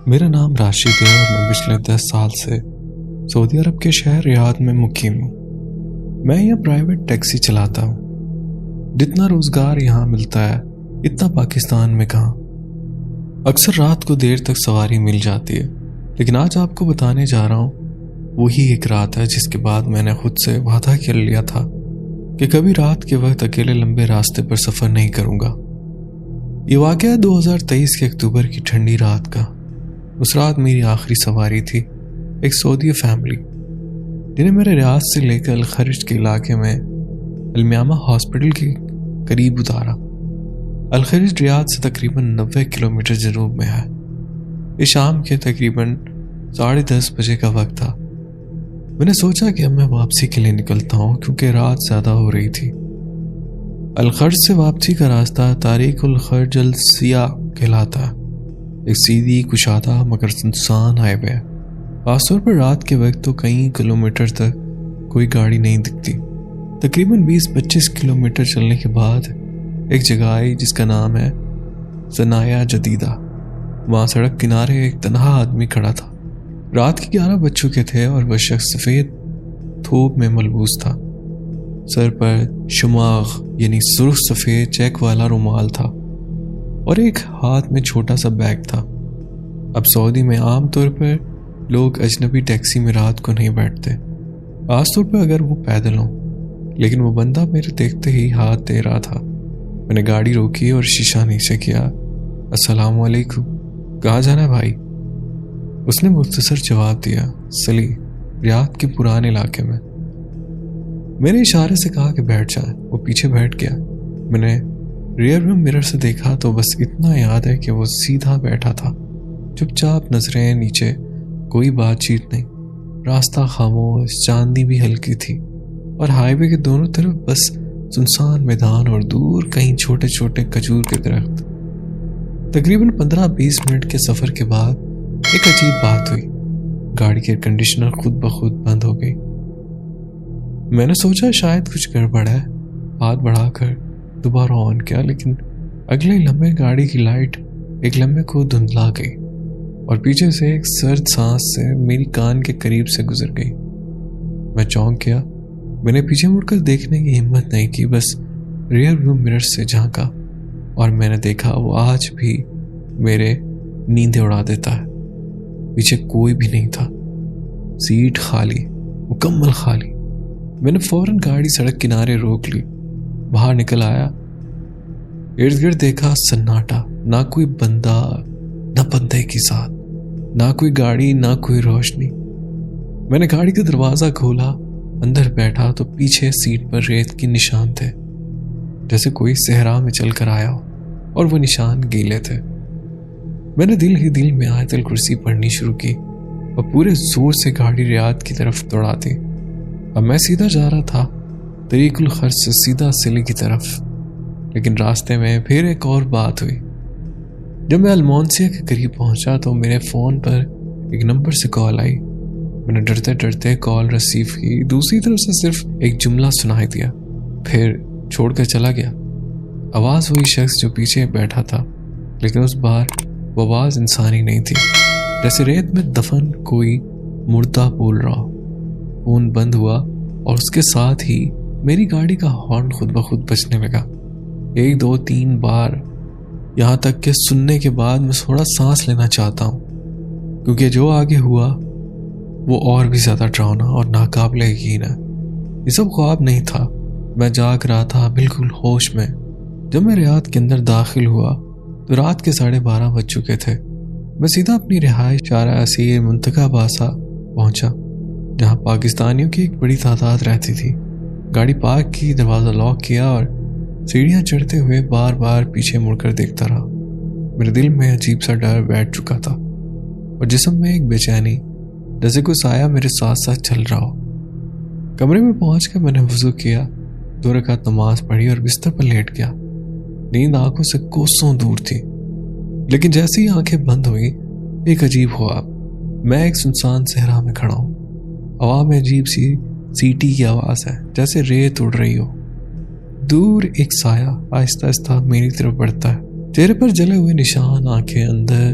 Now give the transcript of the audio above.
میرا نام راشد ہے اور میں پچھلے 10 سال سے سعودی عرب کے شہر ریاض میں مقیم ہوں۔ میں یہاں پرائیویٹ ٹیکسی چلاتا ہوں۔ جتنا روزگار یہاں ملتا ہے اتنا پاکستان میں کہاں۔ اکثر رات کو دیر تک سواری مل جاتی ہے، لیکن آج آپ کو بتانے جا رہا ہوں وہی ایک رات ہے جس کے بعد میں نے خود سے وعدہ کر لیا تھا کہ کبھی رات کے وقت اکیلے لمبے راستے پر سفر نہیں کروں گا۔ یہ واقعہ 2023 کے اکتوبر کی ٹھنڈی رات کا۔ اس رات میری آخری سواری تھی ایک سعودی فیملی جنہیں میرے ریاض سے لے کر الخرج کے علاقے میں المیامہ ہاسپٹل کے قریب اتارا۔ الخرج ریاض سے تقریباً 90 کلومیٹر جنوب میں ہے۔ یہ شام کے تقریباً 10:30 بجے کا وقت تھا۔ میں نے سوچا کہ اب میں واپسی کے لیے نکلتا ہوں کیونکہ رات زیادہ ہو رہی تھی۔ الخرج سے واپسی کا راستہ طریق الخرج السیاح کہلاتا ہے، ایک سیدھی کشادہ مگر سنسان ہائی وے ہے۔ خاص طور پر رات کے وقت تو کئی کلومیٹر تک کوئی گاڑی نہیں دکھتی۔ تقریباً 20-25 کلومیٹر چلنے کے بعد ایک جگہ آئی جس کا نام ہے ثنایا جدیدہ۔ وہاں سڑک کنارے ایک تنہا آدمی کھڑا تھا۔ رات کے 11 بج چکے تھے اور وہ شخص سفید تھوپ میں ملبوس تھا۔ سر پر شماغ یعنی سرخ سفید چیک والا رومال تھا اور ایک ہاتھ میں چھوٹا سا بیگ تھا۔ اب سعودی میں عام طور پر لوگ اجنبی ٹیکسی میں رات کو نہیں بیٹھتے، خاص طور پر اگر وہ پیدل ہوں، لیکن وہ بندہ میرے دیکھتے ہی ہاتھ دے رہا تھا۔ میں نے گاڑی روکی اور شیشہ نیچے کیا۔ السلام علیکم، کہاں جانا ہے بھائی؟ اس نے مختصر جواب دیا، سلی، ریاض کے پرانے علاقے میں۔ میں نے اشارے سے کہا کہ بیٹھ جائیں۔ وہ پیچھے بیٹھ گیا۔ میں نے ریئر ویو مرر سے دیکھا تو بس اتنا یاد ہے کہ وہ سیدھا بیٹھا تھا، چپ چاپ، نظریں نیچے، کوئی بات چیت نہیں۔ راستہ خاموش، چاندنی بھی ہلکی تھی اور ہائی وے کے دونوں طرف بس سنسان میدان اور دور کہیں چھوٹے چھوٹے کھجور کے درخت۔ تقریباً 15-20 منٹ کے سفر کے بعد ایک عجیب بات ہوئی۔ گاڑی کی ایئر کنڈیشنر خود بخود بند ہو گئی۔ میں نے سوچا شاید کچھ گڑبڑ ہے، ہاتھ بڑھا کر دوبارہ آن کیا، لیکن اگلے لمحے گاڑی کی لائٹ ایک لمحے کو دھندلا گئی اور پیچھے سے ایک سرد سانس سے میری کان کے قریب سے گزر گئی۔ میں چونک گیا۔ میں نے پیچھے مڑ کر دیکھنے کی ہمت نہیں کی، بس ریئر ویو مرر سے جھانکا اور میں نے دیکھا وہ آج بھی میرے نیندیں اڑا دیتا ہے۔ پیچھے کوئی بھی نہیں تھا، سیٹ خالی، مکمل خالی۔ میں نے فوراً گاڑی سڑک کنارے روک لی، باہر نکل آیا۔ ارد گرد دیکھا، سناٹا، نہ کوئی بندہ، نہ بندے کی ذات، نہ کوئی گاڑی، نہ کوئی روشنی۔ میں نے گاڑی کا دروازہ کھولا، اندر بیٹھا تو پیچھے سیٹ پر ریت کے نشان تھے، جیسے کوئی صحرا میں چل کر آیا ہو، اور وہ نشان گیلے تھے۔ میں نے دل ہی دل میں آیت الکرسی پڑھنی شروع کی اور پورے زور سے گاڑی ریاض کی طرف دوڑا دی۔ اب میں سیدھا جا رہا تھا، طریق الخرج سے سیدھا سلی کی طرف، لیکن راستے میں پھر ایک اور بات ہوئی۔ جب میں المونسیا کے قریب پہنچا تو میرے فون پر ایک نمبر سے کال آئی۔ میں نے ڈرتے ڈرتے کال ریسیو کی۔ دوسری طرف سے صرف ایک جملہ سنائی دیا، پھر چھوڑ کر چلا گیا۔ آواز وہی شخص جو پیچھے بیٹھا تھا، لیکن اس بار وہ آواز انسانی نہیں تھی، جیسے ریت میں دفن کوئی مردہ بول رہا ہو۔ فون بند ہوا اور اس کے ساتھ ہی میری گاڑی کا ہارن خود بخود بجنے لگا، 1 2 3 بار، یہاں تک کہ سننے کے بعد میں تھوڑا سانس لینا چاہتا ہوں، کیونکہ جو آگے ہوا وہ اور بھی زیادہ ڈراؤنا اور ناقابل یقین ہے۔ یہ سب خواب نہیں تھا، میں جاگ رہا تھا، بالکل ہوش میں۔ جب میں ریاض کے اندر داخل ہوا تو رات کے 12:30 بج چکے تھے۔ میں سیدھا اپنی رہائش شارع اسیر منتخا باسا پہنچا، جہاں پاکستانیوں کی ایک بڑی تعداد رہتی تھی۔ گاڑی پارک کی، دروازہ لاک کیا اور سیڑھیاں چڑھتے ہوئے بار بار پیچھے مڑ کر دیکھتا رہا۔ میرے دل میں عجیب سا ڈر بیٹھ چکا تھا اور جسم میں ایک بے چینی، جیسے کوئی سایہ میرے ساتھ ساتھ چل رہا ہو۔ کمرے میں پہنچ کر میں نے وضو کیا، 2 رکعت نماز پڑھی اور بستر پر لیٹ گیا۔ نیند آنکھوں سے کوسوں دور تھی، لیکن جیسے ہی آنکھیں بند ہوئی ایک عجیب خواب۔ میں ایک سنسان صحرا میں کھڑا ہوں، ہوا میں عجیب سی سیٹی کی آواز ہے، جیسے ریت اڑ رہی ہو۔ دور ایک سایہ آہستہ آہستہ میری طرف بڑھتا ہے، چہرے پر جلے ہوئے نشان، آنکھیں اندر